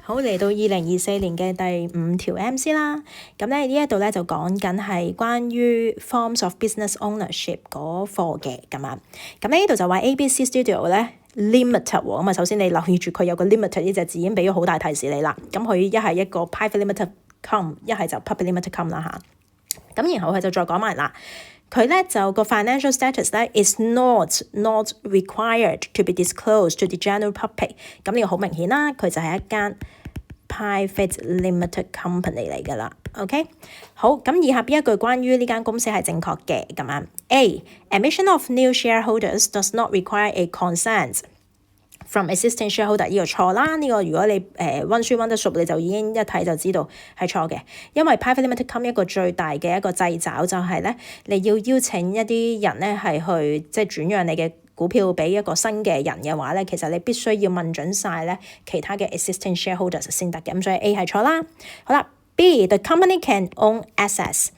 好，嚟到2024年嘅第5條 MC 啦，咁咧呢一度咧就講緊係關於 Forms of Business Ownership 嗰課嘅咁樣。咁呢度就話 ABC Studio 咧 limited 喎，咁啊首先你留意住佢有個 limited 呢隻字已經俾咗好大提示你啦。咁佢一係一個 private limited com， 一係就 public limited com 啦嚇。咁然後佢就再講埋啦。佢咧就個 financial status 咧 is not required to be disclosed to the general public。咁呢個好明顯啦，佢就係一間 private limited company 嚟㗎啦。OK， 好，咁以下邊一句關於呢間公司係正確嘅咁樣 A. Admission of new shareholders does not require a consent from existing shareholder。 呢個錯啦，呢個如果你溫書溫得熟，你就已經一睇就知道係錯嘅。因為 private limited company 一個最大嘅一個掣肘就係咧，你要邀請一啲人咧係去即係轉讓你嘅股票俾一個新嘅人嘅話咧，其實你必須要問準晒咧其他嘅 existing shareholders 先得嘅。咁所以 A 係錯啦。好啦 ，B. The company can own assets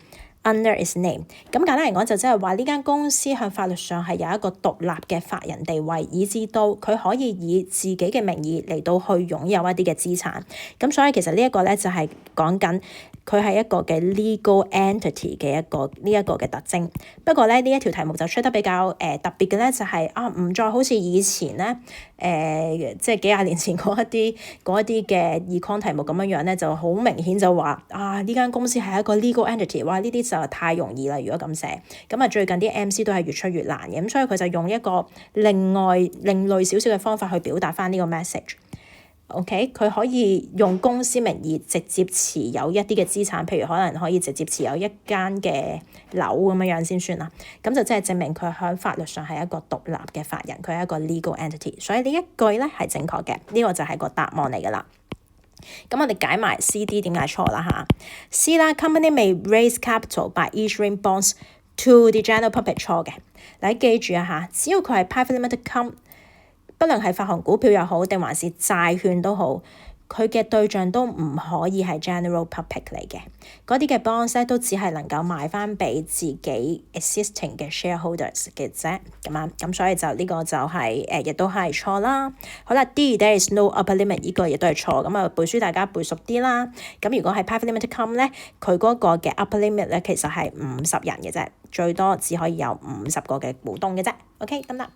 under its name。咁簡單嚟講就即係話呢間公司向法律上係有一個獨立嘅法人地位，以至到佢可以以自己嘅名義嚟到去擁有一啲嘅資產。咁所以其實呢一個咧就係講緊佢係一個嘅 legal entity 嘅呢一個嘅特徵。不過咧呢一條題目就出得比較特別嘅咧就係唔再好似以前咧即係幾廿年前嗰一啲嘅 econ 題目咁樣咧，就好明顯就話呢間公司係一個 legal entity。哇！呢啲就太容易啦，如果咁寫。咁啊最近啲 MC 都係越出越難嘅，咁所以佢就用一個另類少少嘅方法去表達翻呢個 message。OK， 佢可以用公司名義直接持有一啲嘅資產，譬如可能可以直接持有一間嘅樓咁樣先算啦。咁就即係證明佢喺法律上係一個獨立嘅法人，佢係一個 legal entity。所以呢一句咧係正確嘅，呢個就係個答案嚟㗎啦。咁我哋解埋 C、D 點解錯啦嚇 C 啦 ，company may raise capital by issuing bonds to the general public 錯嘅。你記住嚇，只要佢係 private limited company，不論係發行股票又好，定還是債券都好，佢嘅對象都唔可以係 general public 嚟嘅。嗰啲嘅 bonds 咧都只係能夠賣翻俾自己 existing 嘅 shareholders 嘅啫。咁所以就呢個就係亦都係錯啦。好啦 ，D，there is no upper limit， 呢個亦都係錯。咁背書大家背熟啲啦。咁如果係 private limited company 咧，佢嗰個嘅 upper limit 咧其實係50人嘅啫，最多只可以有50個嘅股東嘅啫。OK，得唔得？